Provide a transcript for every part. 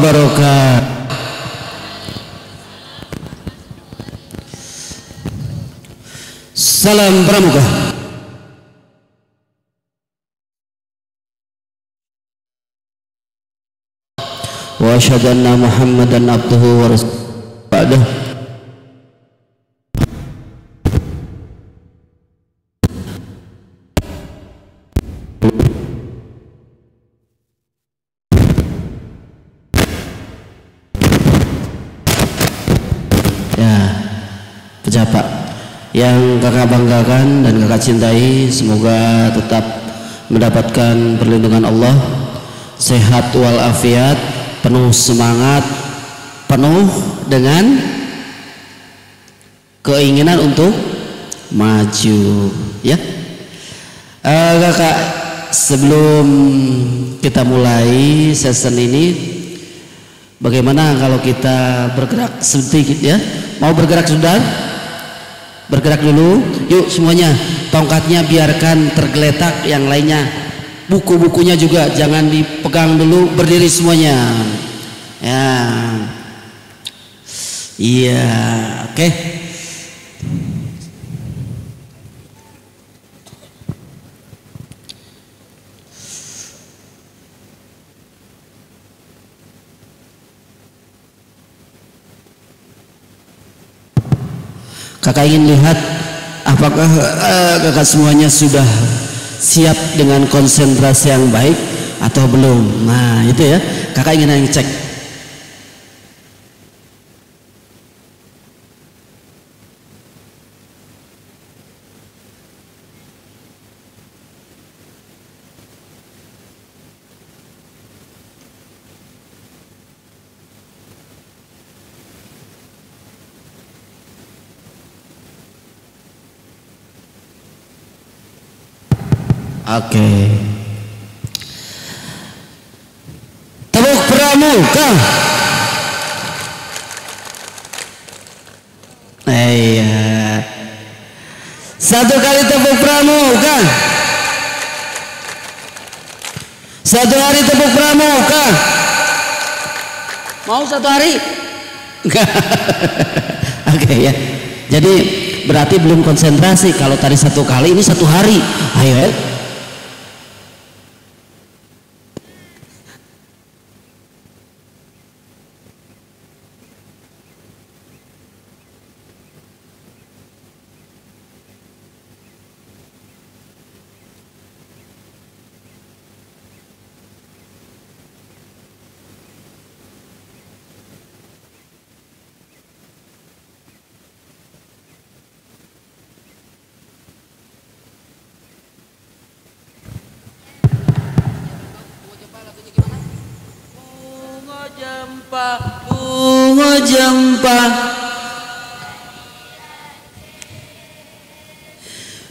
wabarakatuh. Salam pramuka. Wa asyhadu anna Muhammadan abduhu wa rasuluh. Pejabat yang kakak banggakan dan kakak cintai, semoga tetap mendapatkan perlindungan Allah, sehat walafiat, penuh semangat, penuh dengan keinginan untuk maju ya. Kakak, sebelum kita mulai session ini, bagaimana kalau kita bergerak sedikit ya? Mau bergerak sudah? Bergerak dulu, yuk semuanya. Tongkatnya biarkan tergeletak, yang lainnya buku-bukunya juga jangan dipegang dulu, berdiri semuanya ya. Iya, oke. Kakak ingin lihat apakah kakak semuanya sudah siap dengan konsentrasi yang baik atau belum. Nah itu ya, kakak ingin cek. Oke. Tepuk pramuka. Iya. Satu kali tepuk pramuka. Satu hari tepuk pramuka. Mau satu hari? Enggak. Oke ya. Jadi berarti belum konsentrasi. Kalau tadi satu kali, ini satu hari. Ayo ya. Bunga jempa,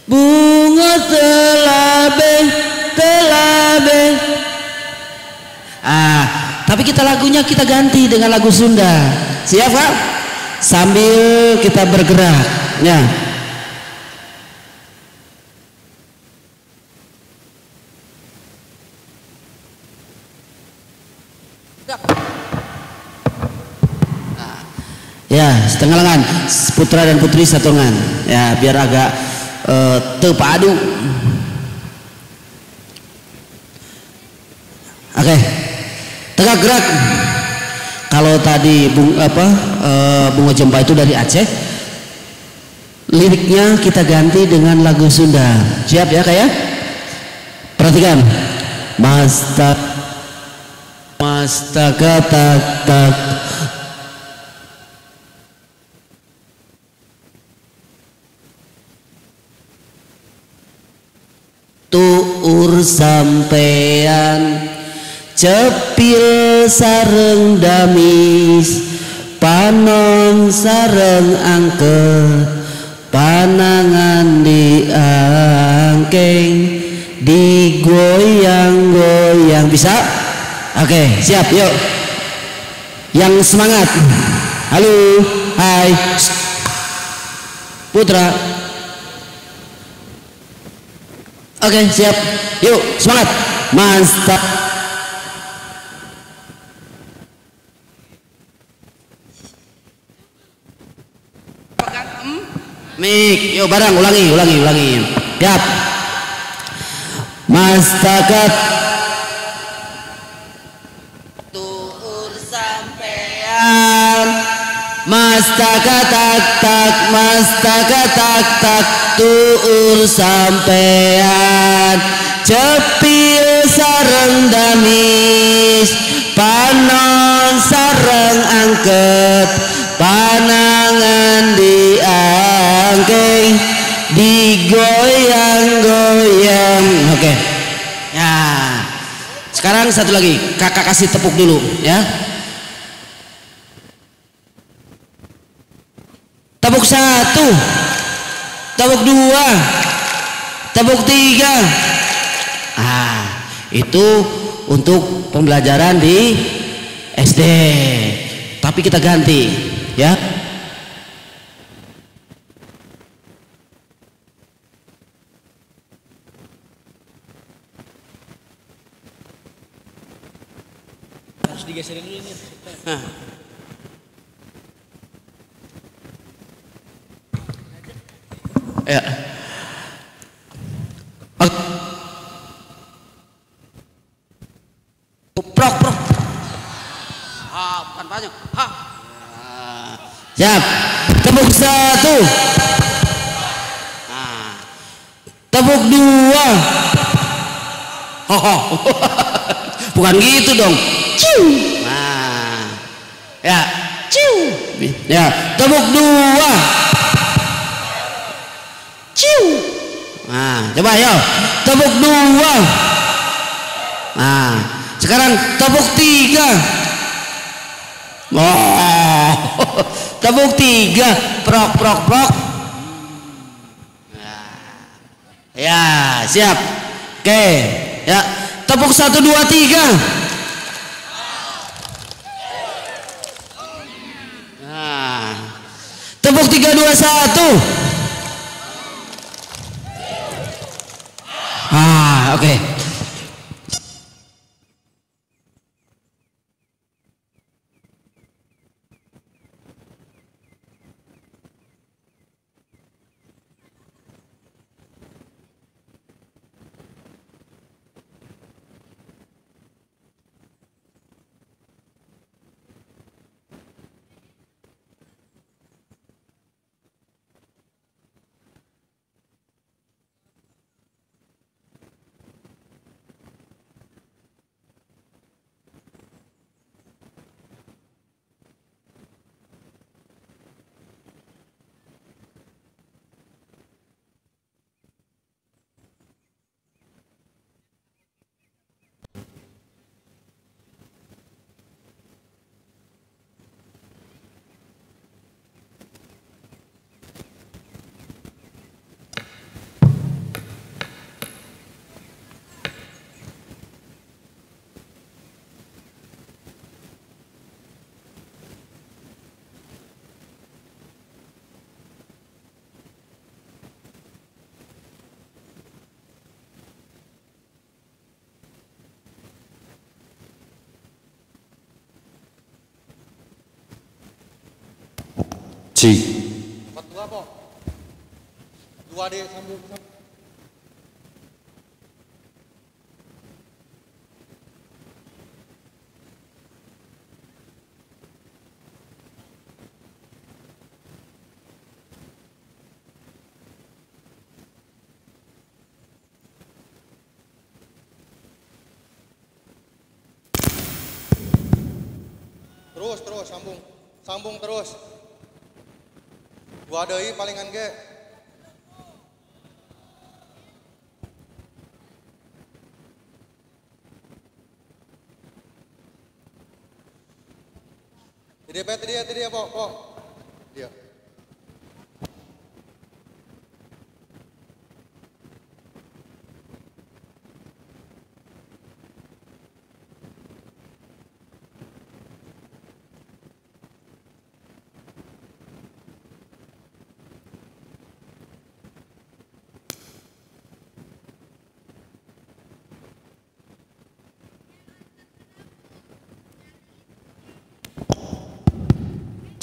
bunga telabe. Tapi kita lagunya kita ganti dengan lagu Sunda. Siap Pak? Sambil kita bergerak ya. Ya, setengah lengan, putra dan putri satu lengan. Ya, biar agak terpadu. Oke. Tegak gerak. Kalau tadi bunga jempa itu dari Aceh, liriknya kita ganti dengan lagu Sunda. Siap ya kayak? Perhatikan. Mastaka tak tak tuur sampean cepil sareng damis panon sareng angker panangan diangkeng digoyang-goyang. Bisa? Oke, siap, yuk. Yang semangat. Halo, hai, putra. Oke, siap. Yuk, semangat. Mantap. Mik, yuk bareng ulangi. Siap. Mastakat tuur sampean. Mastakat tak tuur sampean. Cepil sareng damis, panon sareng angket, panangan diangkeng, digoyang-goyang. Oke. Ya. Sekarang satu lagi, kakak kasih tepuk dulu ya. Tepuk 1, tepuk 2, tepuk 3. Itu untuk pembelajaran di SD. Tapi kita ganti ya. Harus digeserin dulu ini. Ya. Prok. Bukan banyak. Siap. Tepuk 1. Tepuk 2. Bukan gitu dong. Ciu. Ya. Ciu. Ya. Tepuk 2. Ciu. Coba yo. Tepuk 2. Sekarang tepuk 3. Tepuk 3. Prok. Ya, siap. Oke, ya. Tepuk 1 2 3. Tepuk 3 2 1. Oke. Cik. 42 po. 2D sambung. Terus sambung terus. 2 deui palingan ge. Ti dia, po. Dia.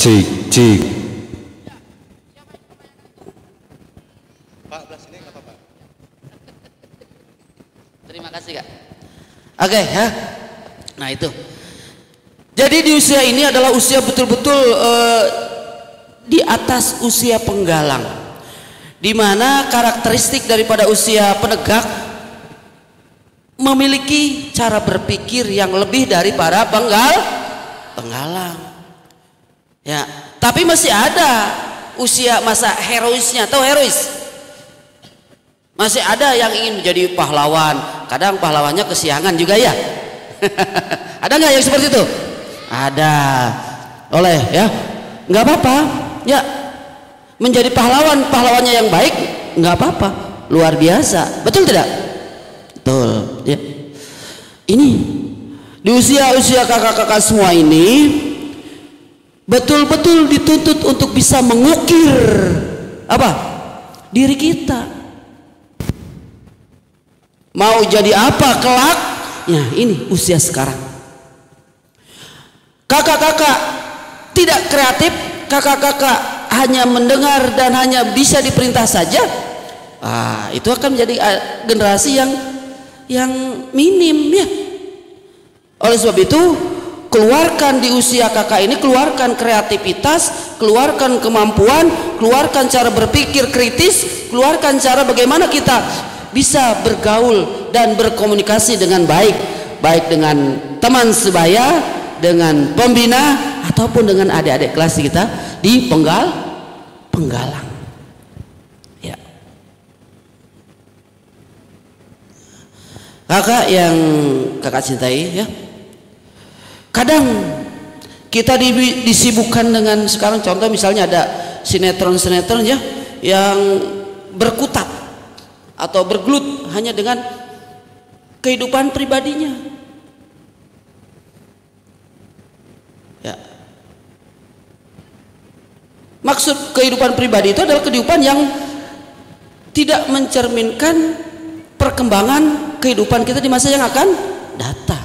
Cik. Terima kasih Kak. Oke ya. Nah itu. Jadi di usia ini adalah usia betul-betul di atas usia penggalang, di mana karakteristik daripada usia penegak memiliki cara berpikir yang lebih dari para penggalang. Ya, tapi masih ada usia masa heroisnya. Tahu herois? Masih ada yang ingin menjadi pahlawan. Kadang pahlawannya kesiangan juga ya. Ada nggak yang seperti itu? Ada. Oleh ya, nggak apa-apa. Ya, menjadi pahlawannya yang baik nggak apa-apa. Luar biasa. Betul tidak? Betul. Ya. Ini di usia-usia kakak-kakak semua ini betul-betul dituntut untuk bisa mengukir apa? Diri kita. Mau jadi apa kelak? Ya ini usia sekarang. Kakak-kakak tidak kreatif, kakak-kakak hanya mendengar dan hanya bisa diperintah saja. Itu akan menjadi generasi yang minim ya. Oleh sebab itu, keluarkan di usia kakak ini, keluarkan kreativitas, keluarkan kemampuan, keluarkan cara berpikir kritis, keluarkan cara bagaimana kita bisa bergaul dan berkomunikasi dengan baik, baik dengan teman sebaya, dengan pembina, ataupun dengan adik-adik kelas kita di penggalang. Ya. Kakak yang kakak cintai ya. Kadang kita disibukkan dengan sekarang, contoh misalnya ada sinetron-sinetron ya yang berkutat atau bergelut hanya dengan kehidupan pribadinya. Ya. Maksud kehidupan pribadi itu adalah kehidupan yang tidak mencerminkan perkembangan kehidupan kita di masa yang akan datang.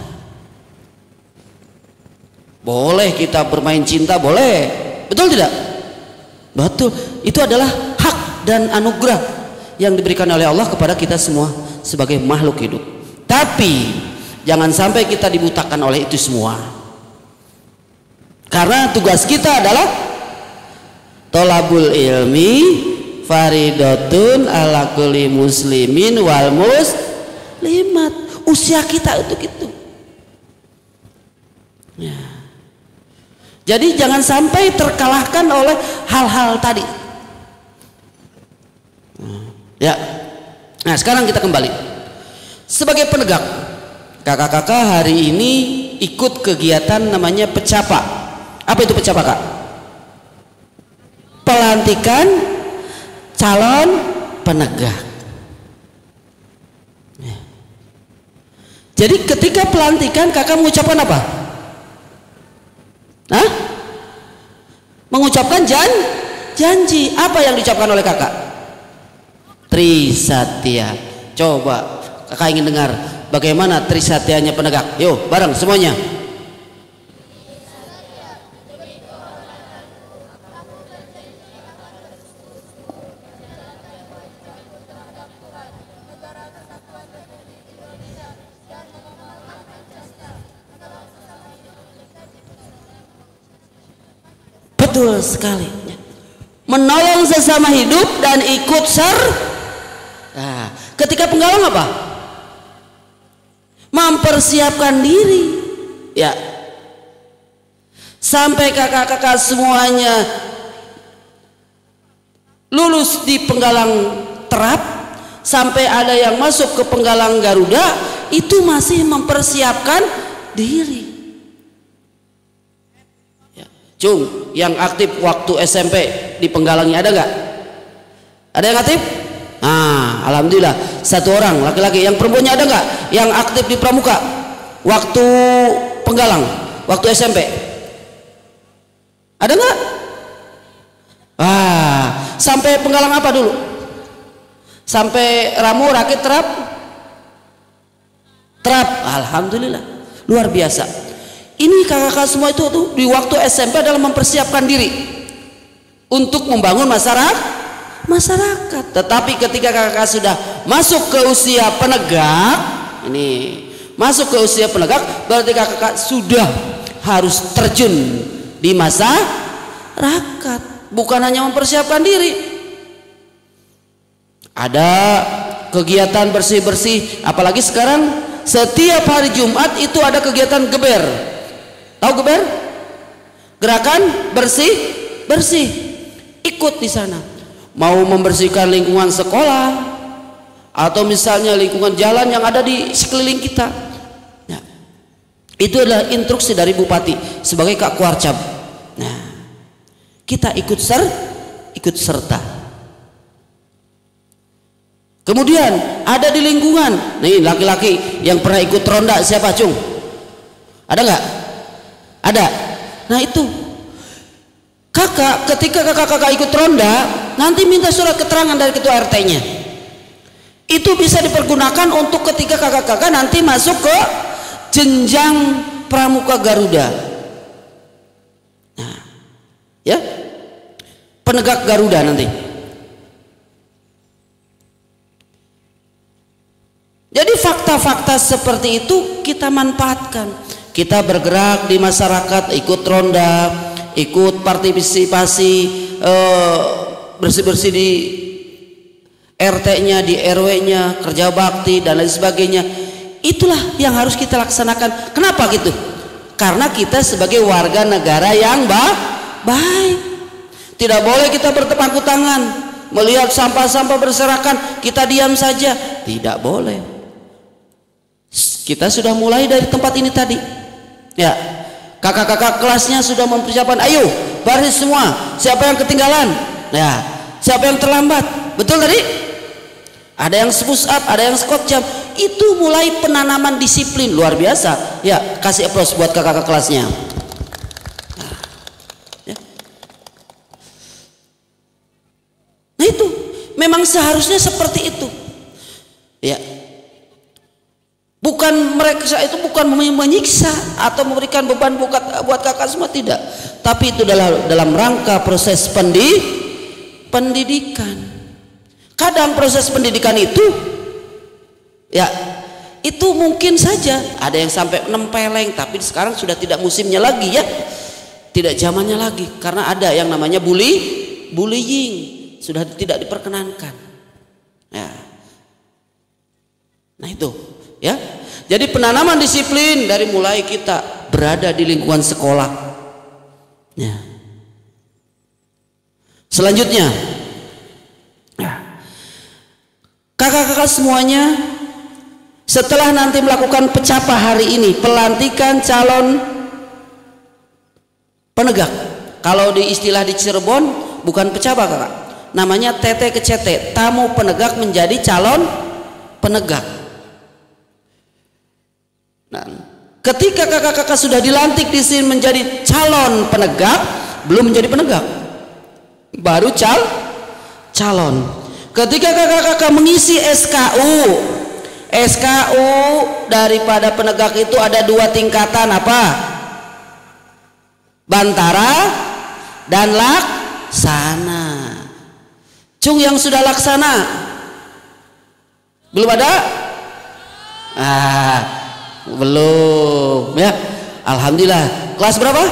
Boleh kita bermain cinta, boleh. Betul tidak? Betul. Itu adalah hak dan anugerah yang diberikan oleh Allah kepada kita semua sebagai makhluk hidup. Tapi jangan sampai kita dibutakan oleh itu semua. Karena tugas kita adalah tolabul ilmi faridatun ala kulli muslimin wal muslimat. Usia kita untuk itu. Ya. Jadi jangan sampai terkalahkan oleh hal-hal tadi. Ya. Nah, sekarang kita kembali. Sebagai penegak, kakak-kakak hari ini ikut kegiatan namanya pecapa. Apa itu pecapa, Kak? Pelantikan calon penegak. Ya. Jadi ketika pelantikan, kakak mengucapkan apa? Hah? Mengucapkan janji. Apa yang diucapkan oleh kakak? Trisatya. Coba kakak ingin dengar bagaimana Trisatyanya penegak. Yuk bareng semuanya. Betul sekali. Menolong sesama hidup dan ikut Nah, ketika penggalang apa? Mempersiapkan diri. Ya. Sampai kakak-kakak semuanya lulus di penggalang terap, sampai ada yang masuk ke penggalang Garuda, itu masih mempersiapkan diri. Ya. Cung, yang aktif waktu SMP di penggalangnya ada nggak? Ada yang aktif? Nah, alhamdulillah satu orang laki-laki. Yang perempuannya ada nggak yang aktif di pramuka waktu penggalang waktu SMP? Ada nggak? Sampai penggalang apa dulu? Sampai ramu, rakit, terap. Alhamdulillah luar biasa. Ini kakak-kakak semua itu tuh di waktu SMP adalah mempersiapkan diri untuk membangun masyarakat. Tetapi ketika kakak sudah masuk ke usia penegak, ini masuk ke usia penegak, berarti kakak-kakak sudah harus terjun di masyarakat, bukan hanya mempersiapkan diri. Ada kegiatan bersih-bersih, apalagi sekarang setiap hari Jumat itu ada kegiatan geber. Tahu geber? Gerakan bersih-bersih. Ikut di sana. Mau membersihkan lingkungan sekolah atau misalnya lingkungan jalan yang ada di sekeliling kita. Nah, itu adalah instruksi dari Bupati sebagai Kak Kuarcap. Nah, kita ikut serta. Kemudian ada di lingkungan, nih laki-laki yang pernah ikut ronda siapa, Cung? Ada nggak? Ada. Nah itu kakak, ketika kakak-kakak ikut ronda, nanti minta surat keterangan dari ketua RT-nya. Itu bisa dipergunakan untuk ketika kakak-kakak nanti masuk ke jenjang Pramuka Garuda. Nah, ya, penegak Garuda nanti. Jadi fakta-fakta seperti itu kita manfaatkan. Kita bergerak di masyarakat, ikut ronda, ikut partisipasi bersih-bersih di RT-nya, di RW-nya, kerja bakti dan lain sebagainya. Itulah yang harus kita laksanakan. Kenapa gitu? Karena kita sebagai warga negara yang baik. Tidak boleh kita bertepuk tangan melihat sampah-sampah berserakan kita diam saja. Tidak boleh. Kita sudah mulai dari tempat ini tadi. Ya, kakak-kakak kelasnya sudah mempersiapkan. Ayo, baris semua. Siapa yang ketinggalan? Ya, siapa yang terlambat? Betul tadi? Ada yang push up, ada yang squat jump. Itu mulai penanaman disiplin luar biasa. Ya, kasih aplaus buat kakak-kakak kelasnya. Ya. Nah itu, memang seharusnya seperti itu. Ya. Bukan mereka itu bukan menyiksa atau memberikan beban buat kakak semua, tidak, tapi itu dalam rangka proses pendidikan. Kadang proses pendidikan itu ya itu mungkin saja ada yang sampai nempeleng, tapi sekarang sudah tidak musimnya lagi ya, tidak zamannya lagi, karena ada yang namanya bullying sudah tidak diperkenankan ya. Nah itu ya, jadi penanaman disiplin dari mulai kita berada di lingkungan sekolah ya. Selanjutnya ya, kakak-kakak semuanya setelah nanti melakukan pecapah hari ini, pelantikan calon penegak, kalau di istilah di Cirebon bukan pecapah kakak, namanya tete ke cete, tamu penegak menjadi calon penegak. Nah, ketika kakak-kakak sudah dilantik di sini menjadi calon penegak, belum menjadi penegak, baru calon. Ketika kakak-kakak mengisi SKU daripada penegak itu ada 2 tingkatan, apa? Bantara dan laksana. Cung, yang sudah laksana belum ada? Belum ya. Alhamdulillah. Kelas berapa?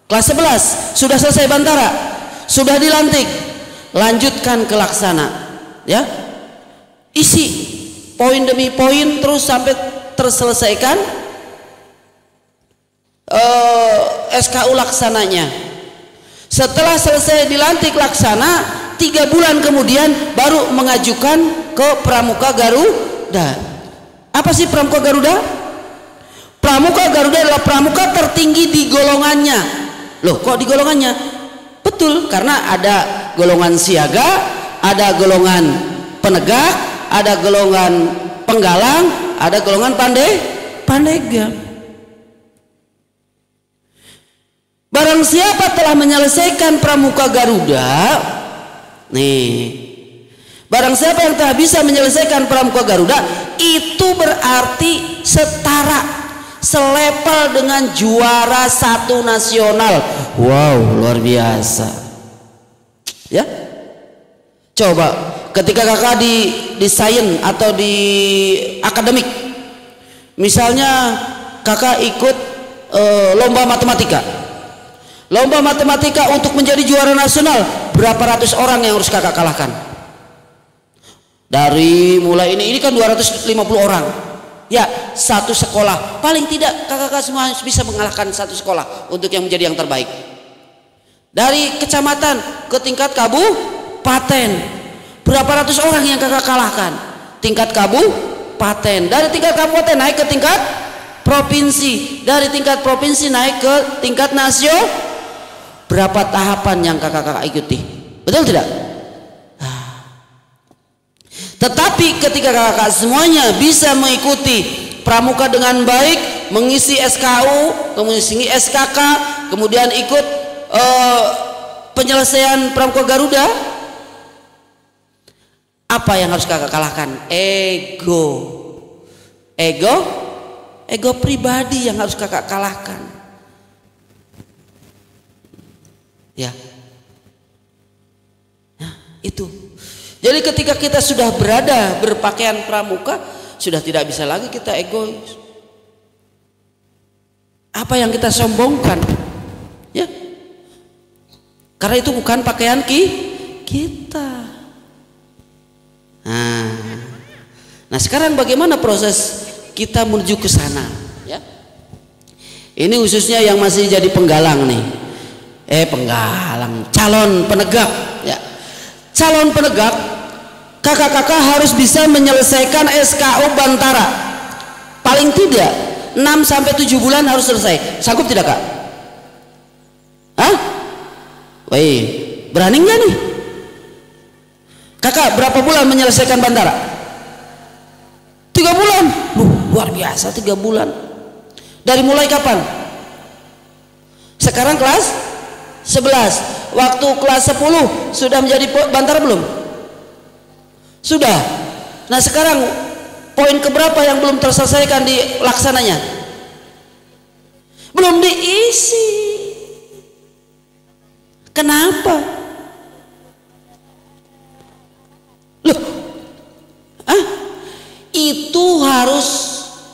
Kelas 11 sudah selesai bantara, sudah dilantik, lanjutkan ke laksana ya. Isi poin demi poin terus sampai terselesaikan SKU laksananya. Setelah selesai dilantik laksana, 3 bulan kemudian baru mengajukan ke Pramuka Garuda. Apa sih Pramuka Garuda? Pramuka Garuda adalah pramuka tertinggi di golongannya. Loh, kok di golongannya? Betul, karena ada golongan siaga, ada golongan penegak, ada golongan penggalang, ada golongan pandega. Barang siapa telah menyelesaikan Pramuka Garuda, nih, barang siapa yang telah bisa menyelesaikan Pramuka Garuda, itu berarti setara, selepel dengan juara 1 nasional. Wow, luar biasa ya. Coba ketika kakak di sains atau di akademik, misalnya kakak ikut lomba matematika. Lomba matematika untuk menjadi juara nasional, berapa ratus orang yang harus kakak kalahkan? Dari mulai ini kan 250 orang. Ya, satu sekolah paling tidak kakak-kakak semua bisa mengalahkan satu sekolah untuk yang menjadi yang terbaik. Dari kecamatan ke tingkat kabupaten, berapa ratus orang yang kakak kalahkan? Tingkat kabupaten, dari tingkat kabupaten naik ke tingkat provinsi, dari tingkat provinsi naik ke tingkat nasional. Berapa tahapan yang kakak-kakak ikuti? Betul tidak? Tetapi ketika kakak semuanya bisa mengikuti pramuka dengan baik, mengisi SKU, mengisi SKK, kemudian ikut penyelesaian pramuka Garuda, apa yang harus kakak kalahkan? Ego pribadi yang harus kakak kalahkan. Ya, nah, itu. Jadi ketika kita sudah berada berpakaian pramuka, sudah tidak bisa lagi kita egois. Apa yang kita sombongkan? Ya, karena itu bukan pakaian kita. Nah sekarang bagaimana proses kita menuju ke sana? Ya, ini khususnya yang masih jadi penggalang nih. Calon penegak. Ya. Calon penegak, kakak-kakak harus bisa menyelesaikan SKU Bantara. Paling tidak 6-7 bulan harus selesai. Sanggup tidak kak? Hah? Wih, berani nggak nih? Kakak berapa bulan menyelesaikan Bantara? 3 bulan. Luar biasa 3 bulan. Dari mulai kapan? Sekarang kelas 11. Waktu kelas 10 sudah menjadi Bantara belum? Sudah. Nah sekarang poin keberapa yang belum terselesaikan dilaksananya? Belum diisi. Kenapa? Loh, itu harus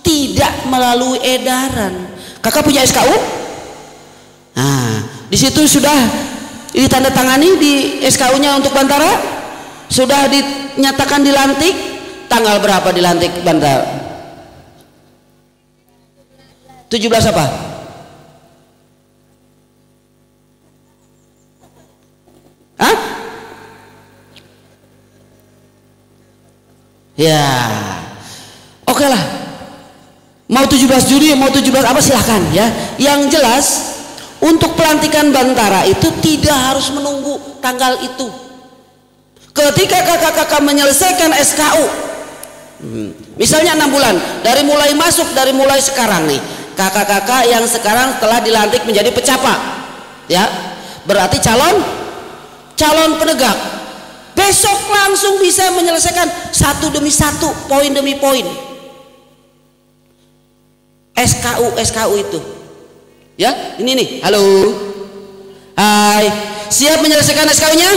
tidak melalui edaran. Kakak punya SKU? Nah, di situ sudah ditandatangani di SKU-nya untuk Bantara, sudah dinyatakan dilantik. Tanggal berapa dilantik Bantara? 17 apa? Hah? Ya, oke lah. Mau 17 Juni, mau 17 apa silahkan ya. Yang jelas untuk pelantikan Bantara itu tidak harus menunggu tanggal itu. Ketika kakak-kakak menyelesaikan SKU, misalnya 6 bulan, dari mulai sekarang nih, kakak-kakak yang sekarang telah dilantik menjadi pecapa, ya, berarti calon penegak, besok langsung bisa menyelesaikan satu demi satu, poin demi poin SKU itu. Ya, ini nih. Halo. Hai. Siap menyelesaikan SKU-nya?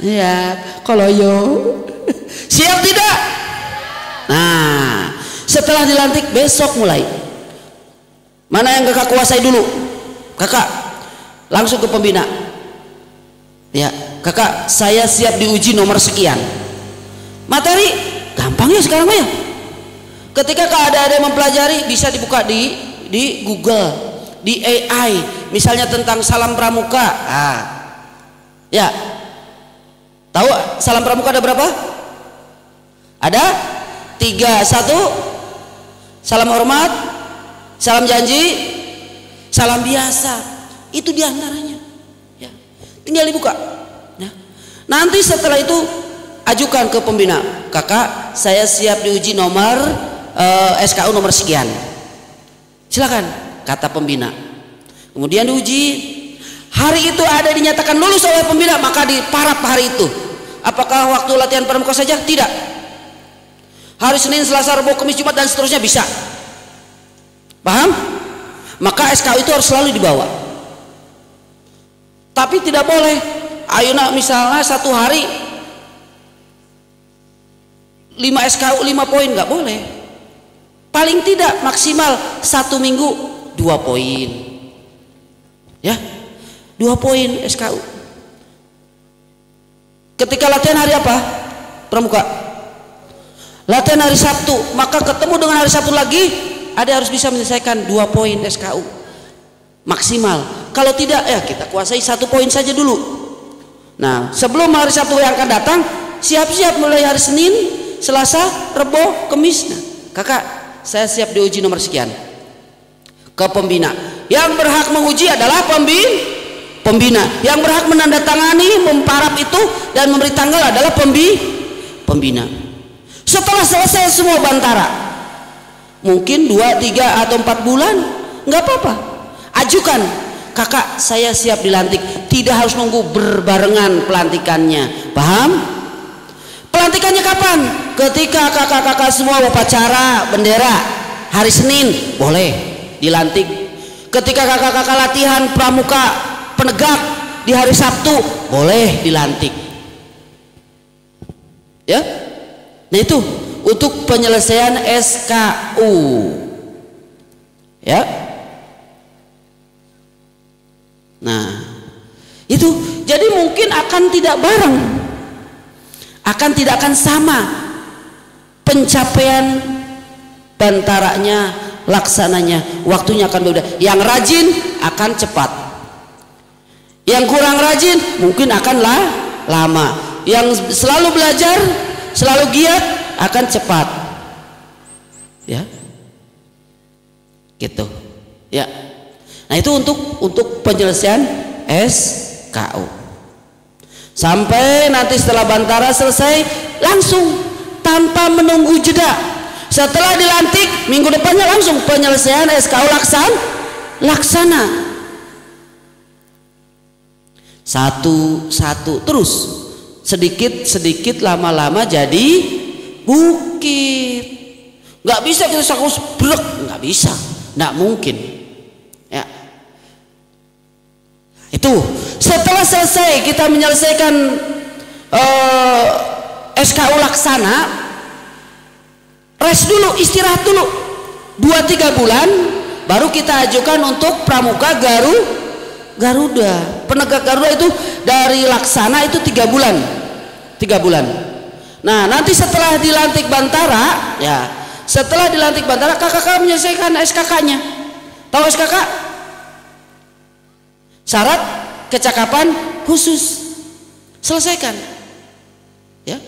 Iya. Kalau yo. Siap tidak? Nah, setelah dilantik besok mulai. Mana yang kakak kuasai dulu? Kakak langsung ke pembina. Ya, kakak saya siap diuji nomor sekian. Materi gampang ya sekarang ya. Ketika ada yang mempelajari bisa dibuka di Google, di AI, misalnya tentang salam pramuka. Ya, tahu salam pramuka ada berapa? Ada 3. 1 salam hormat, salam janji, salam biasa. Itu diantaranya. Ya, tinggal dibuka. Ya. Nanti setelah itu ajukan ke pembina. Kakak, saya siap diuji nomor SKU nomor sekian. Silakan, kata pembina. Kemudian diuji. Hari itu ada dinyatakan lulus oleh pembina, maka diparap hari itu. Apakah waktu latihan pramuka saja? Tidak. Hari Senin, Selasa, Rabu, Kamis, Jumat dan seterusnya bisa. Paham? Maka SKU itu harus selalu dibawa. Tapi tidak boleh. Ayo nak misalnya satu hari 5 SKU 5 poin, nggak boleh. Paling tidak maksimal 1 minggu 2 poin, ya, 2 poin SKU. Ketika latihan hari apa? Pramuka latihan hari Sabtu, maka ketemu dengan hari Sabtu lagi, ada harus bisa menyelesaikan 2 poin SKU maksimal. Kalau tidak, ya kita kuasai 1 poin saja dulu. Nah, sebelum hari Sabtu yang akan datang, siap-siap mulai hari Senin, Selasa, Rebo, Kamis. Nah, kakak, saya siap diuji nomor sekian ke pembina. Yang berhak menguji adalah pembina. Yang berhak menandatangani, memparaf itu dan memberi tanggal adalah pembina. Setelah selesai semua bantara, mungkin 2, 3 atau 4 bulan, nggak apa-apa, ajukan, kakak saya siap dilantik. Tidak harus nunggu berbarengan pelantikannya, paham? Pelantikannya kapan? Ketika kakak-kakak semua upacara bendera hari Senin, boleh dilantik. Ketika kakak-kakak latihan pramuka penegak di hari Sabtu, boleh dilantik, ya. Nah, itu untuk penyelesaian SKU, ya. Nah, itu jadi mungkin akan tidak bareng, tidak akan sama pencapaian bantaranya, laksananya, waktunya akan berbeda. Yang rajin akan cepat, yang kurang rajin mungkin akan lama. Yang selalu belajar, selalu giat akan cepat, ya, gitu, ya. Nah, itu untuk penyelesaian SKU. Sampai nanti setelah bantara selesai, langsung tanpa menunggu jeda. Setelah dilantik, minggu depannya langsung penyelesaian SKU laksana. Satu-satu terus, sedikit-sedikit, lama-lama jadi bukit. Nggak bisa kita sakus brek, nggak bisa, nggak mungkin, ya. Itu setelah selesai kita menyelesaikan SKU laksana, rest dulu, istirahat dulu 2-3 bulan, baru kita ajukan untuk pramuka Garuda. Penegak Garuda itu dari laksana itu 3 bulan. Nah, nanti setelah dilantik bantara, ya, setelah dilantik bantara, kakak menyelesaikan SKK-nya. Tahu SKK? Syarat kecakapan khusus, selesaikan, ya.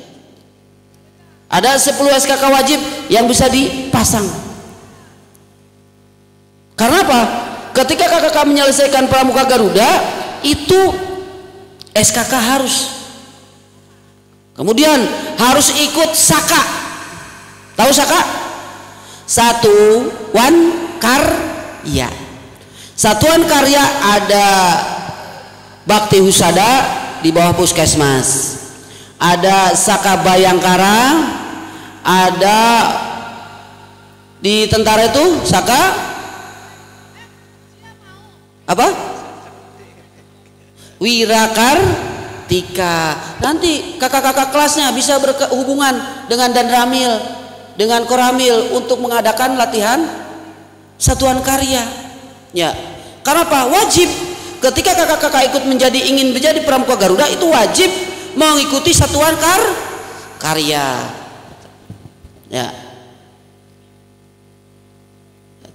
Ada 10 SKK wajib yang bisa dipasang. Karena apa? Ketika kakak menyelesaikan pramuka Garuda, itu SKK harus. Kemudian harus ikut SAKA. Tahu SAKA? Satuan Karya. Satuan karya ada Bakti Husada di bawah Puskesmas, ada Saka Bayangkara, ada di tentara itu Saka apa? Wirakartika. Nanti kakak-kakak kelasnya bisa berhubungan dengan Danramil, dengan Koramil untuk mengadakan latihan satuan karya, ya. Karena apa? Wajib. Ketika kakak-kakak ingin menjadi pramuka Garuda, itu wajib mengikuti satuan karya, ya.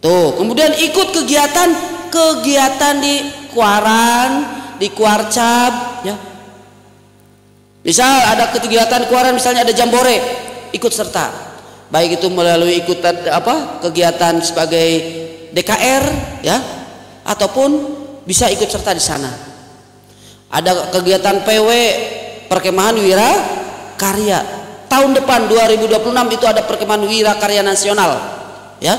Tuh, kemudian ikut kegiatan di Kuaran, di Kuarcap, ya. Misal ada kegiatan Kuaran, misalnya ada jambore, ikut serta. Baik itu melalui ikutan kegiatan sebagai DKR, ya, ataupun bisa ikut serta di sana. Ada kegiatan PW, Perkemahan Wira Karya. Tahun depan 2026 itu ada Perkemahan Wira Karya Nasional, ya.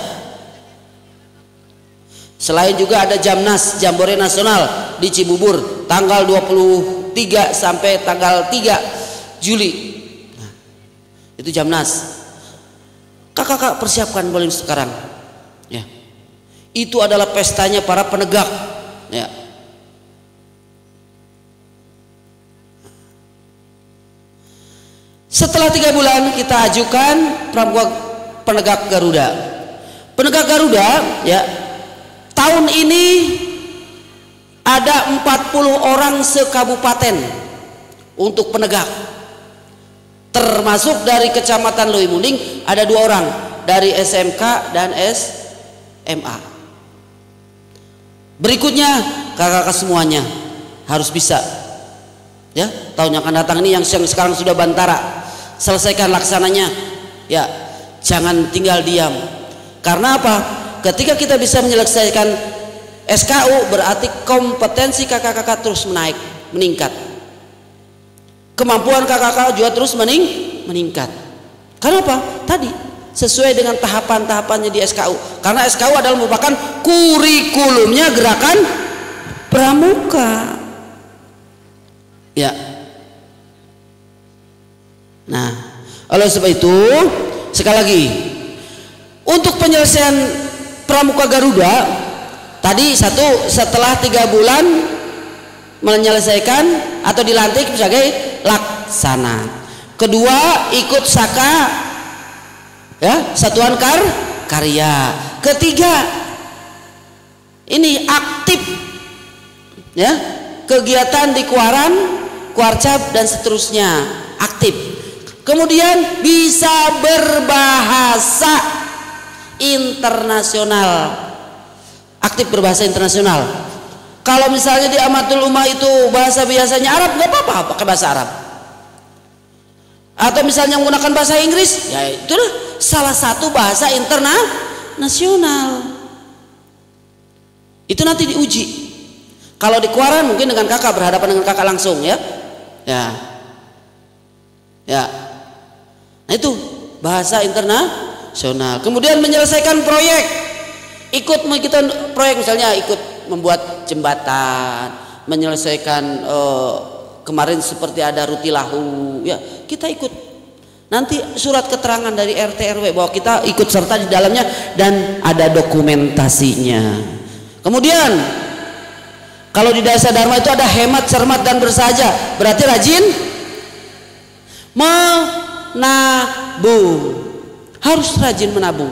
Selain juga ada Jamnas, Jambore Nasional di Cibubur tanggal 23 sampai tanggal 3 Juli. Nah, itu Jamnas. Kakak persiapkan boleh sekarang, ya. Itu adalah pestanya para penegak, ya. Setelah 3 bulan kita ajukan pramuka penegak Garuda. Penegak Garuda ya, tahun ini ada 40 orang sekabupaten untuk penegak. Termasuk dari Kecamatan Leuwi Munding ada 2 orang dari SMK dan SMA. Berikutnya kakak-kakak semuanya harus bisa ya, tahun yang akan datang ini yang sekarang sudah bantara, selesaikan laksananya ya, jangan tinggal diam. Karena apa? Ketika kita bisa menyelesaikan SKU berarti kompetensi kakak-kakak terus meningkat, kemampuan kakak-kakak juga terus meningkat. Karena apa? Tadi sesuai dengan tahapan-tahapannya di SKU. Karena SKU adalah merupakan kurikulumnya gerakan pramuka. Ya. Nah, oleh sebab itu sekali lagi untuk penyelesaian pramuka Garuda tadi setelah 3 bulan menyelesaikan atau dilantik sebagai laksana. Kedua, ikut Saka ya, Satuan Karya. Ketiga, ini aktif ya, kegiatan di Kuaran, Kuarcap dan seterusnya, aktif. Kemudian bisa berbahasa internasional, aktif berbahasa internasional. Kalau misalnya di Amatul Umah itu bahasa biasanya Arab, nggak apa-apa pakai bahasa Arab. Atau misalnya menggunakan bahasa Inggris, ya itulah salah satu bahasa internasional. Itu nanti diuji. Kalau di Kuaran mungkin dengan kakak, berhadapan dengan kakak langsung ya. Ya. Nah itu bahasa internasional. Kemudian menyelesaikan proyek. Ikut kita proyek misalnya ikut membuat jembatan, menyelesaikan kemarin seperti ada Rutilahu ya, kita ikut. Nanti surat keterangan dari RT RW bahwa kita ikut serta di dalamnya dan ada dokumentasinya. Kemudian kalau di Desa Dharma itu ada hemat, cermat dan bersahaja, berarti rajin menabung. Harus rajin menabung.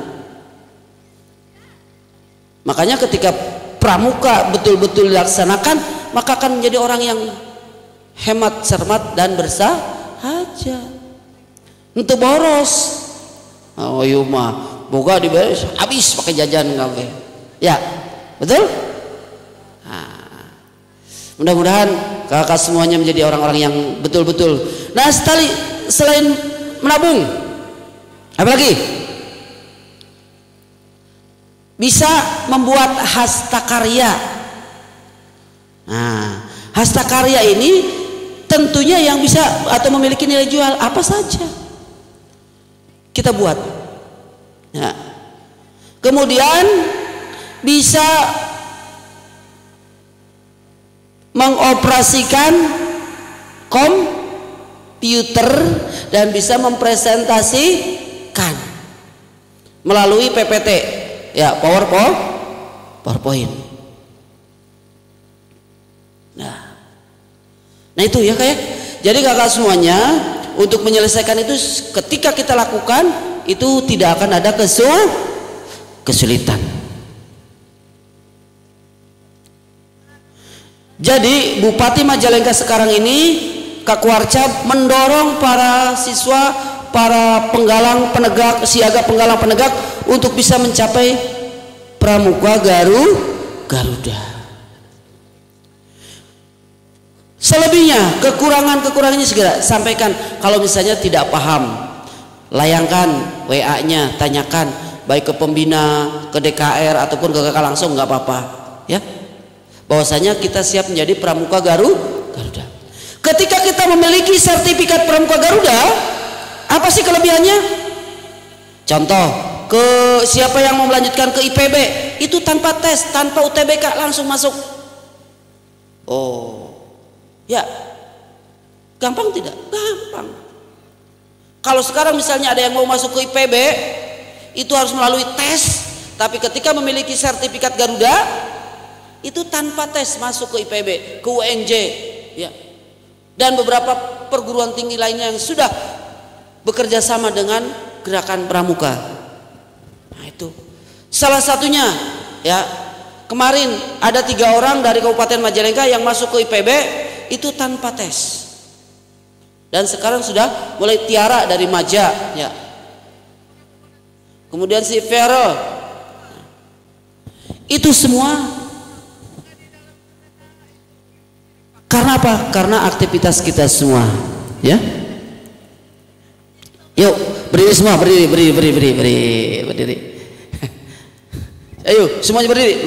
Makanya ketika pramuka betul-betul dilaksanakan, maka akan menjadi orang yang hemat, cermat dan bersahaja. Untuk boros, oh yuma, boga dibayar habis pakai jajan kafe. Ya, betul? Nah, mudah-mudahan kakak semuanya menjadi orang-orang yang betul-betul. Nah, selain menabung, apa lagi? Bisa membuat hastakarya. Nah, hastakarya ini tentunya yang bisa atau memiliki nilai jual apa saja kita buat. Ya. Kemudian bisa mengoperasikan komputer dan bisa mempresentasikan melalui PPT. Ya, PowerPoint. Nah itu ya kayak. Jadi kakak semuanya untuk menyelesaikan itu ketika kita lakukan itu tidak akan ada kesulitan. Jadi Bupati Majalengka sekarang ini Kak Kuarcap mendorong para siswa, para penggalang penegak, siaga penggalang penegak untuk bisa mencapai pramuka Garuda. Selebihnya kekurangannya segera sampaikan. Kalau misalnya tidak paham, layangkan WA-nya, tanyakan baik ke pembina, ke DKR ataupun ke kakak langsung, nggak apa-apa ya. Bahwasanya kita siap menjadi pramuka Garuda. Ketika kita memiliki sertifikat pramuka Garuda, apa sih kelebihannya? Contoh, siapa yang mau melanjutkan ke IPB itu tanpa tes, tanpa UTBK langsung masuk. Oh, ya, gampang tidak? Gampang. Kalau sekarang misalnya ada yang mau masuk ke IPB, itu harus melalui tes. Tapi ketika memiliki sertifikat Garuda, itu tanpa tes masuk ke IPB, ke UNJ, ya. Dan beberapa perguruan tinggi lainnya yang sudah bekerja sama dengan gerakan pramuka. Nah itu salah satunya ya. Kemarin ada 3 orang dari Kabupaten Majalengka yang masuk ke IPB itu tanpa tes. Dan sekarang sudah mulai Tiara dari Maja ya. Kemudian si Vero. Itu semua karena apa? Karena aktivitas kita semua ya. Yuk berdiri semua, berdiri. Ayo semuanya berdiri.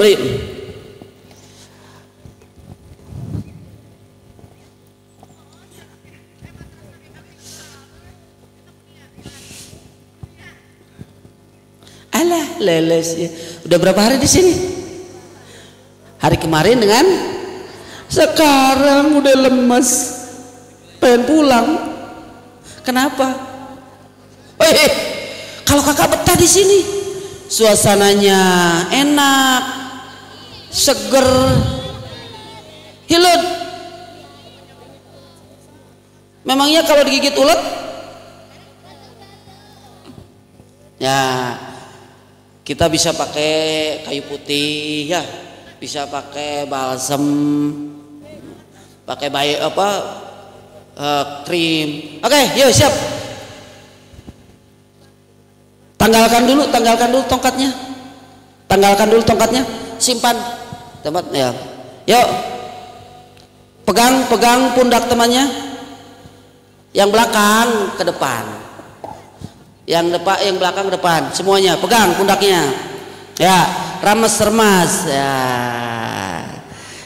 Alah leles ya. Udah berapa hari di sini? Hari kemarin dengan sekarang udah lemas, pengen pulang. Kenapa? Kalau kakak betah di sini. Suasananya enak, seger, hilut. Memangnya kalau digigit ulet? Ya, kita bisa pakai kayu putih ya, bisa pakai balsem, pakai krim. Oke, yuk siap. Tanggalkan dulu tongkatnya. Simpan tempatnya. Yuk. Pegang pundak temannya. Yang belakang ke depan. Yang belakang ke depan. Semuanya pegang pundaknya. Ya, remas-remas.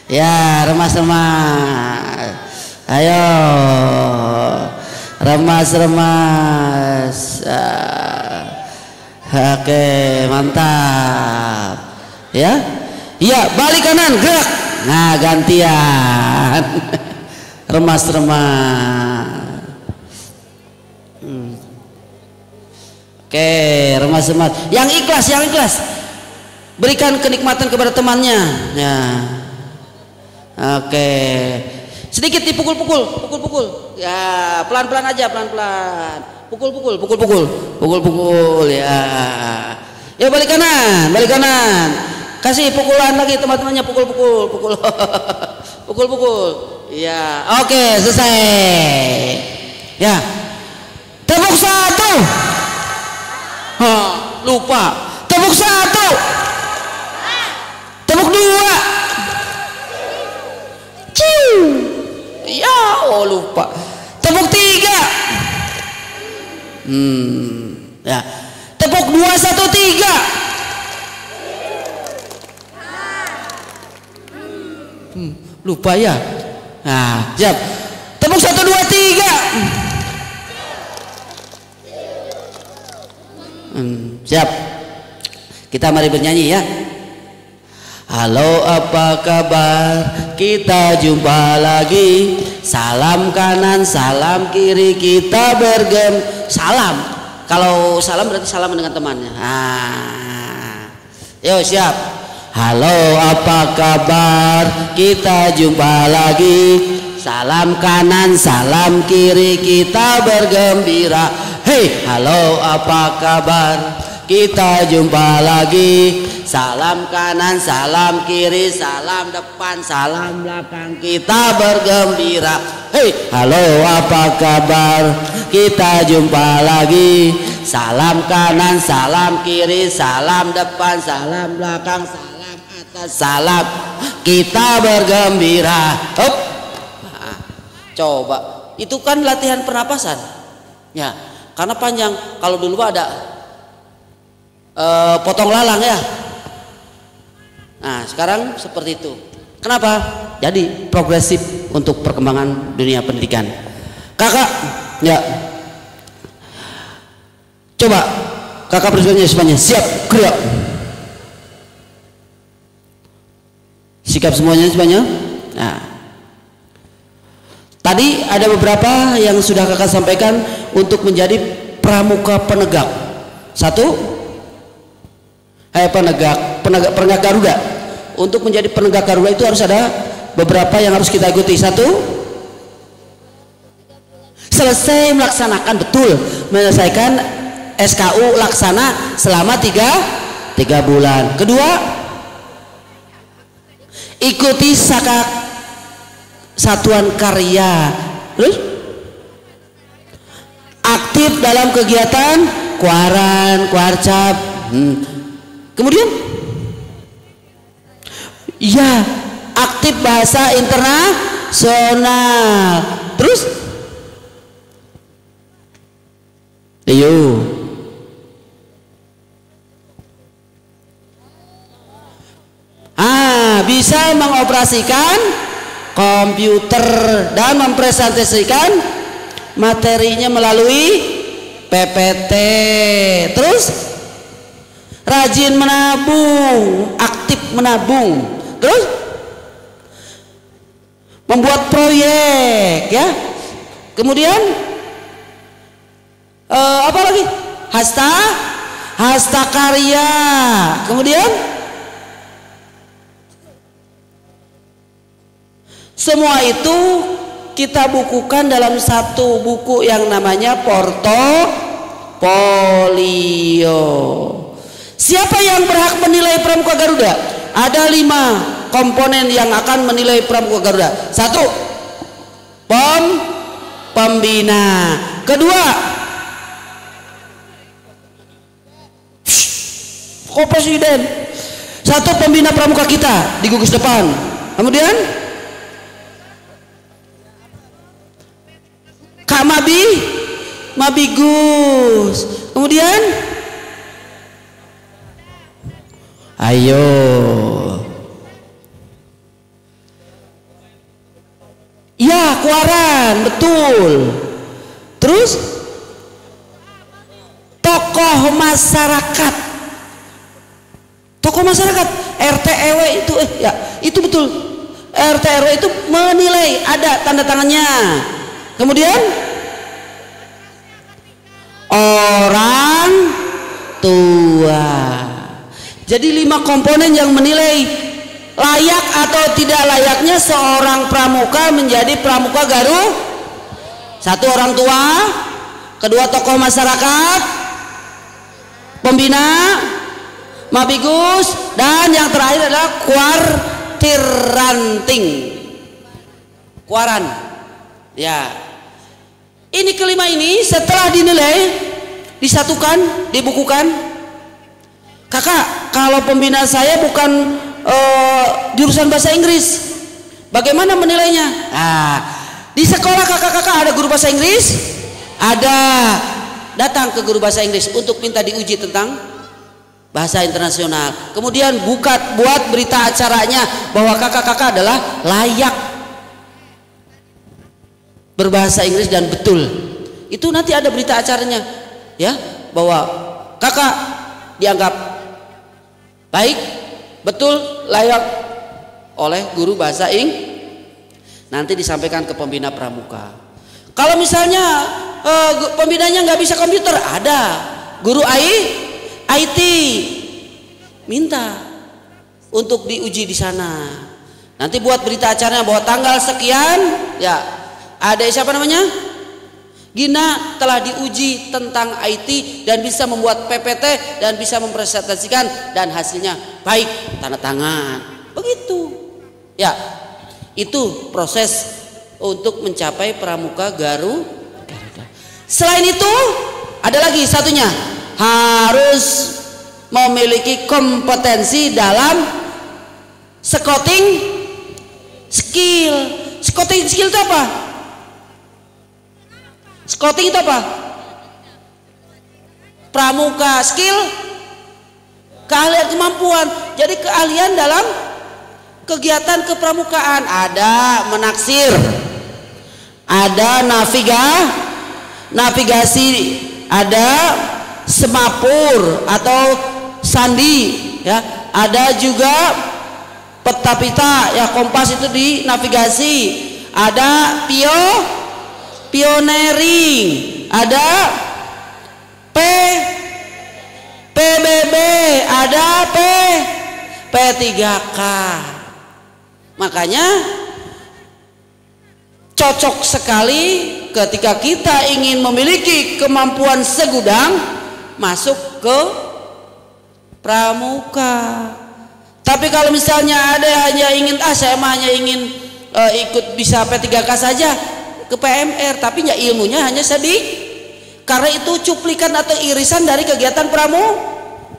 Ya, remas-remas. Ayo. Remas-remas. Oke, mantap. Ya. Iya, balik kanan, gerak. Nah, gantian. Remas-remas. Oke, remas-remas. Yang ikhlas. Berikan kenikmatan kepada temannya. Ya. Oke. Sedikit dipukul-pukul. Ya, pelan-pelan aja, pelan-pelan. Pukul ya. Ya balik kanan. Kasih pukulan lagi teman-temannya, pukul. Ya, oke, selesai. Ya. Tepuk 1. Lupa. Tepuk 1. Tepuk 2. Ya, lupa. Tepuk 3. Ya. Tepuk 2 1 3. Lupa ya. Nah, siap. Tepuk 1 2 3. Siap. Kita mari bernyanyi ya. Halo, apa kabar? Kita jumpa lagi. Salam kanan, salam kiri, kita salam. Kalau salam berarti salam dengan temannya. Yuk siap. Halo, apa kabar? Kita jumpa lagi. Salam kanan, salam kiri, kita bergembira. Hei, halo, apa kabar? Kita jumpa lagi. Salam kanan, salam kiri, salam depan, salam belakang, kita bergembira. Hei, halo, apa kabar? Kita jumpa lagi. Salam kanan, salam kiri, salam depan, salam belakang, salam atas, salam, kita bergembira. Hop. Coba, itu kan latihan pernapasan. Ya, karena panjang. Kalau dulu ada potong lalang ya. Nah, sekarang seperti itu. Kenapa? Jadi progresif untuk perkembangan dunia pendidikan. Kakak, ya. Coba kakak bersuaranya semuanya. Siap, gerak. Sikap semuanya. Nah, tadi ada beberapa yang sudah kakak sampaikan untuk menjadi pramuka penegak. Satu, penegak Garuda. Untuk menjadi penegak Garuda itu harus ada beberapa yang harus kita ikuti. Satu, Selesai melaksanakan, betul, menyelesaikan SKU laksana selama 3 bulan. Kedua, ikuti satuan karya. Terus aktif dalam kegiatan kuaran, kuarcap. Kemudian ya, aktif bahasa internasional. Terus ayo, bisa mengoperasikan komputer dan mempresentasikan materinya melalui PPT. Terus rajin menabung, aktif menabung. Terus membuat proyek, ya. Kemudian apa lagi? Hasta karya. Kemudian semua itu kita bukukan dalam satu buku yang namanya portofolio. Siapa yang berhak menilai Pramuka Garuda? Ada 5 komponen yang akan menilai Pramuka Garuda. 1, pembina. Kedua, presiden. 1, pembina pramuka kita di gugus depan. Kemudian Kak Mabigus. Kemudian ayo, ya, kuaran, betul. Terus tokoh masyarakat. Tokoh masyarakat, RT RW itu ya, itu betul. RT RW itu menilai, ada tanda tangannya. Kemudian orang tua. Jadi 5 komponen yang menilai layak atau tidak layaknya seorang pramuka menjadi pramuka Garuda. 1, orang tua. Kedua, tokoh masyarakat, pembina, Mabigus, dan yang terakhir adalah kuartiranting, kuaran. Ya, ini kelima ini setelah dinilai, disatukan, dibukukan. Kakak, kalau pembina saya bukan jurusan bahasa Inggris, bagaimana menilainya? Di sekolah kakak-kakak ada guru bahasa Inggris? Ada. Datang ke guru bahasa Inggris untuk minta diuji tentang bahasa internasional. Kemudian buat berita acaranya bahwa kakak-kakak adalah layak berbahasa Inggris dan betul. Itu nanti ada berita acaranya, ya, bahwa kakak dianggap baik, betul, layak oleh guru bahasa Inggris. Nanti disampaikan ke pembina pramuka. Kalau misalnya pembinanya nggak bisa komputer, ada guru IT, minta untuk diuji di sana. Nanti buat berita acaranya bahwa tanggal sekian, ya, ada siapa namanya? Gina telah diuji tentang IT dan bisa membuat PPT dan bisa mempresentasikan dan hasilnya baik, tanda tangan. Begitu. Ya, itu proses untuk mencapai pramuka Garuda. Selain itu, ada lagi satunya, harus memiliki kompetensi dalam scouting skill. Scouting skill itu apa? Scouting itu apa? Pramuka, skill, keahlian, kemampuan. Jadi keahlian dalam kegiatan kepramukaan. Ada menaksir, ada navigasi, ada semapur atau sandi, ya, ada juga peta-peta, ya, kompas itu di navigasi, ada pioneering, ada PBB, ada P3K. Makanya cocok sekali ketika kita ingin memiliki kemampuan segudang masuk ke pramuka. Tapi kalau misalnya ada hanya ingin saya hanya ingin ikut bisa P3K saja ke PMR, tapi ya ilmunya hanya sedikit, karena itu cuplikan atau irisan dari kegiatan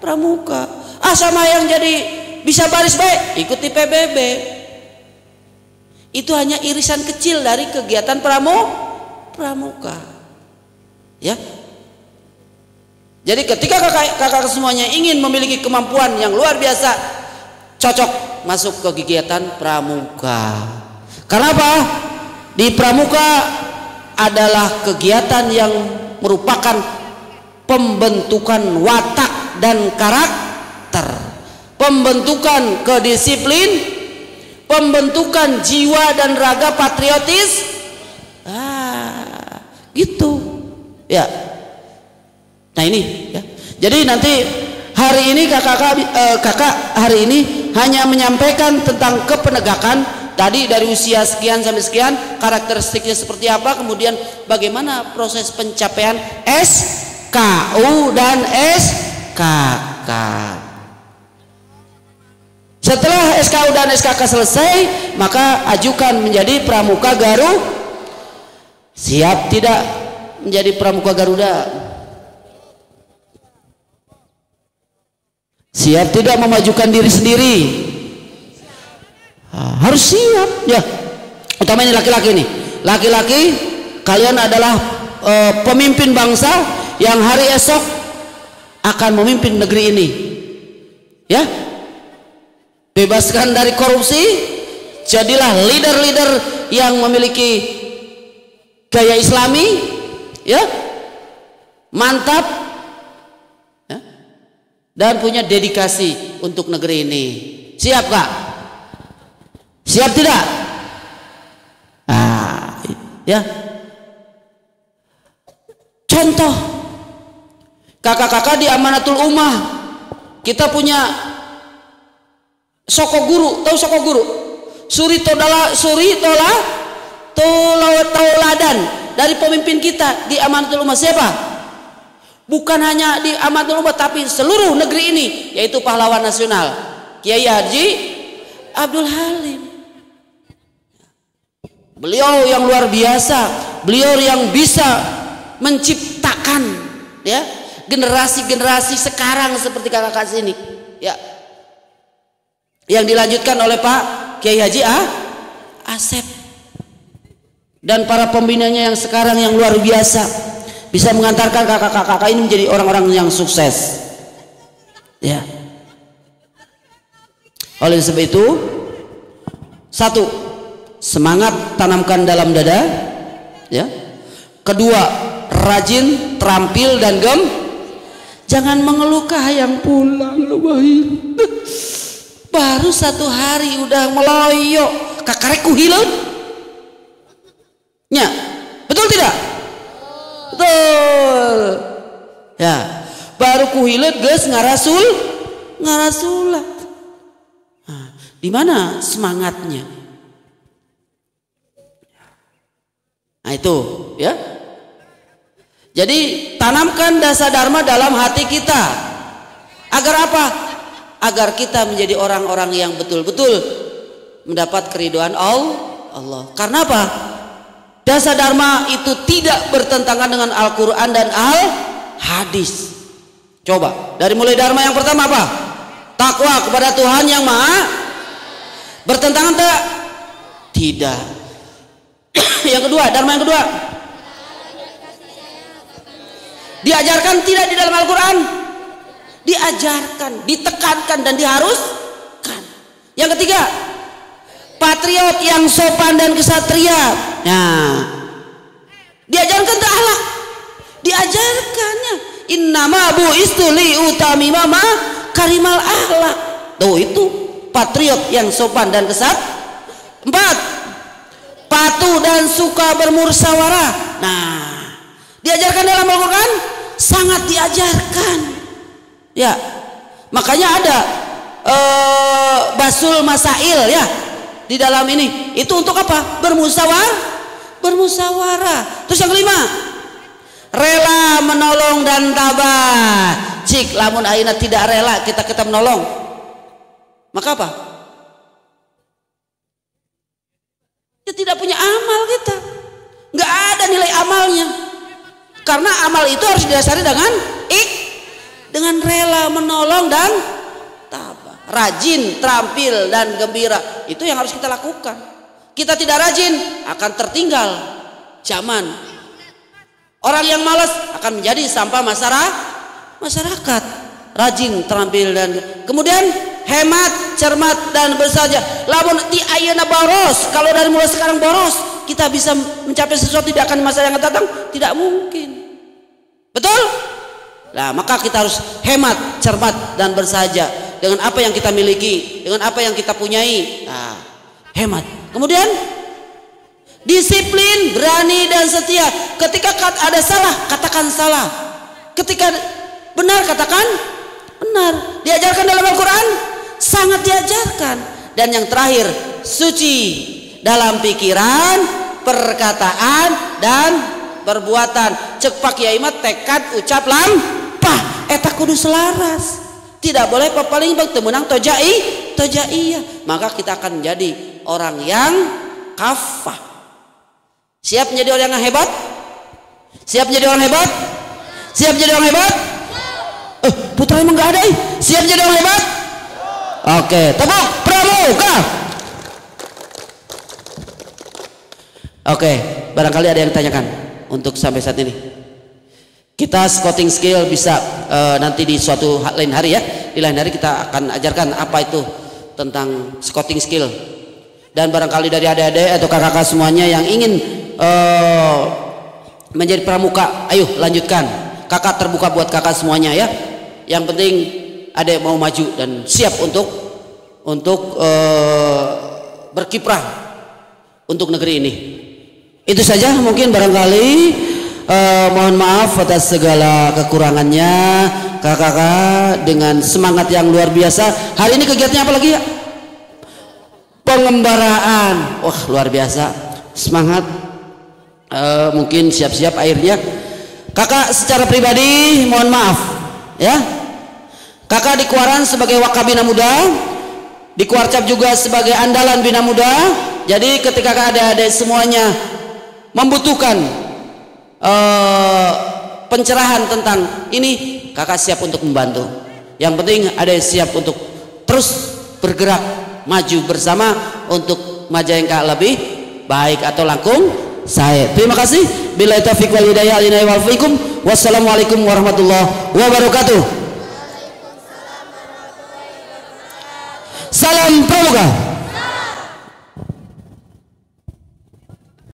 pramuka. Sama yang jadi bisa baris baik ikuti PBB, itu hanya irisan kecil dari kegiatan pramuka, ya. Jadi ketika kakak semuanya ingin memiliki kemampuan yang luar biasa, cocok masuk ke kegiatan pramuka. Karena apa? Di pramuka adalah kegiatan yang merupakan pembentukan watak dan karakter, pembentukan kedisiplin, pembentukan jiwa dan raga patriotis. Gitu ya. Nah ini ya. Jadi nanti hari ini kakak hari ini hanya menyampaikan tentang kepenegakan tadi dari usia sekian sampai sekian, karakteristiknya seperti apa, kemudian bagaimana proses pencapaian SKU dan SKK. Setelah SKU dan SKK selesai, maka ajukan menjadi Pramuka Garuda. Siap tidak menjadi Pramuka Garuda? Siap tidak memajukan diri sendiri? Harus siap ya. Utamanya laki-laki nih. Laki-laki, kalian adalah pemimpin bangsa yang hari esok akan memimpin negeri ini. Ya. Bebaskan dari korupsi, jadilah leader-leader yang memiliki gaya Islami, ya, mantap, ya, dan punya dedikasi untuk negeri ini. Siap kak? Siap tidak? Ya. Contoh, kakak-kakak di Amanatul Ummah, kita punya Soko Guru, tahu Soko Guru? Suri Tauladan dari pemimpin kita di Amanatul Ummah siapa? Bukan hanya di Amanatul Ummah tapi seluruh negeri ini, yaitu pahlawan nasional Kiai Haji Abdul Halim. Beliau yang luar biasa, beliau yang bisa menciptakan ya generasi-generasi sekarang seperti kakak sini ya, yang dilanjutkan oleh Pak Kiai Haji Asep dan para pembinanya yang sekarang yang luar biasa, bisa mengantarkan kakak-kakak ini menjadi orang-orang yang sukses ya. Oleh sebab itu, satu, semangat tanamkan dalam dada ya. Kedua, rajin, terampil dan jangan mengeluh yang pulang baru 1 hari udah meloyo kakareku hilang nya. Betul tidak? Betul ya. Baru kuhilet geus ngarasulat. Di mana semangatnya? Nah itu ya. Jadi tanamkan dasa dharma dalam hati kita. Agar apa? Agar kita menjadi orang-orang yang betul-betul mendapat keridhaan Allah. Karena apa? Dasa dharma itu tidak bertentangan dengan Al-Quran dan Al-Hadis. Coba dari mulai dharma yang pertama apa? Takwa kepada Tuhan yang Maha. Bertentangan tak? Tidak. Yang kedua, dharma yang kedua, diajarkan tidak di dalam Al-Quran? Diajarkan, ditekankan dan diharuskan. Yang ketiga, patriot yang sopan dan kesatria. Nah, diajarkan tak akhlak? Diajarkannya. Innama bu'istu li utamima karimal akhlak. Tuh itu patriot yang sopan dan kesat. 4, patuh dan suka bermusyawarah. Nah, diajarkan dalam Al-Quran? Sangat diajarkan. Ya, makanya ada basul masail ya di dalam ini. Itu untuk apa? Bermusyawarah. bermusyawarah. Terus yang kelima, rela menolong dan tabah. Cik lamun ayeuna tidak rela kita menolong, maka apa? Ya tidak punya amal kita, nggak ada nilai amalnya. Karena amal itu harus didasari dengan rela menolong dan tabah, rajin, terampil dan gembira. Itu yang harus kita lakukan. Kita tidak rajin akan tertinggal zaman. Orang yang malas akan menjadi sampah masyarakat. Rajin, terampil dan kemudian hemat, cermat dan bersaja. Lamun ti ayeuna boros, kalau dari mulai sekarang boros, kita bisa mencapai sesuatu tidak akan di masa yang akan datang? Tidak mungkin. Betul? Nah, maka kita harus hemat, cermat dan bersaja dengan apa yang kita miliki, dengan apa yang kita punyai. Nah, hemat. Kemudian disiplin, berani dan setia. Ketika ada salah, katakan salah. Ketika benar, katakan benar. Diajarkan dalam Al-Quran, sangat diajarkan. Dan yang terakhir, suci dalam pikiran, perkataan dan perbuatan. Cek pak kiai mah tekad ucap lampah eta kudu selaras. Tidak boleh papaling bang temenang tojaiyah. Maka kita akan menjadi orang yang kafah. Siap menjadi orang yang hebat? Siap menjadi orang hebat? Siap menjadi orang hebat? Putra emang gak ada. Siap menjadi orang hebat? Oke, tepuk pramuka. Oke, barangkali ada yang ditanyakan untuk sampai saat ini. Kita scouting skill bisa nanti di suatu lain hari ya. Di lain hari kita akan ajarkan apa itu tentang scouting skill. Dan barangkali dari adik-adik atau kakak-kakak semuanya yang ingin menjadi pramuka, ayo lanjutkan. Kakak terbuka buat kakak semuanya ya. Yang penting adik mau maju dan siap untuk berkiprah untuk negeri ini. Itu saja mungkin barangkali. Mohon maaf atas segala kekurangannya kakak-kakak dengan semangat yang luar biasa. Hari ini kegiatannya apa lagi ya? Pengembaraan. Wah luar biasa, semangat. Mungkin siap-siap airnya. Kakak secara pribadi mohon maaf ya. Kakak di Kuaran sebagai Wakabina Muda, di Kuarcap juga sebagai andalan Bina Muda. Jadi ketika adik-adik semuanya membutuhkan pencerahan tentang ini, kakak siap untuk membantu. Yang penting ada yang siap untuk terus bergerak maju bersama untuk Majalengka lebih baik atau langkung saya. Terima kasih. Billahi taufiq wal hidayah. Wassalamualaikum warahmatullahi wabarakatuh. Salam pramuka.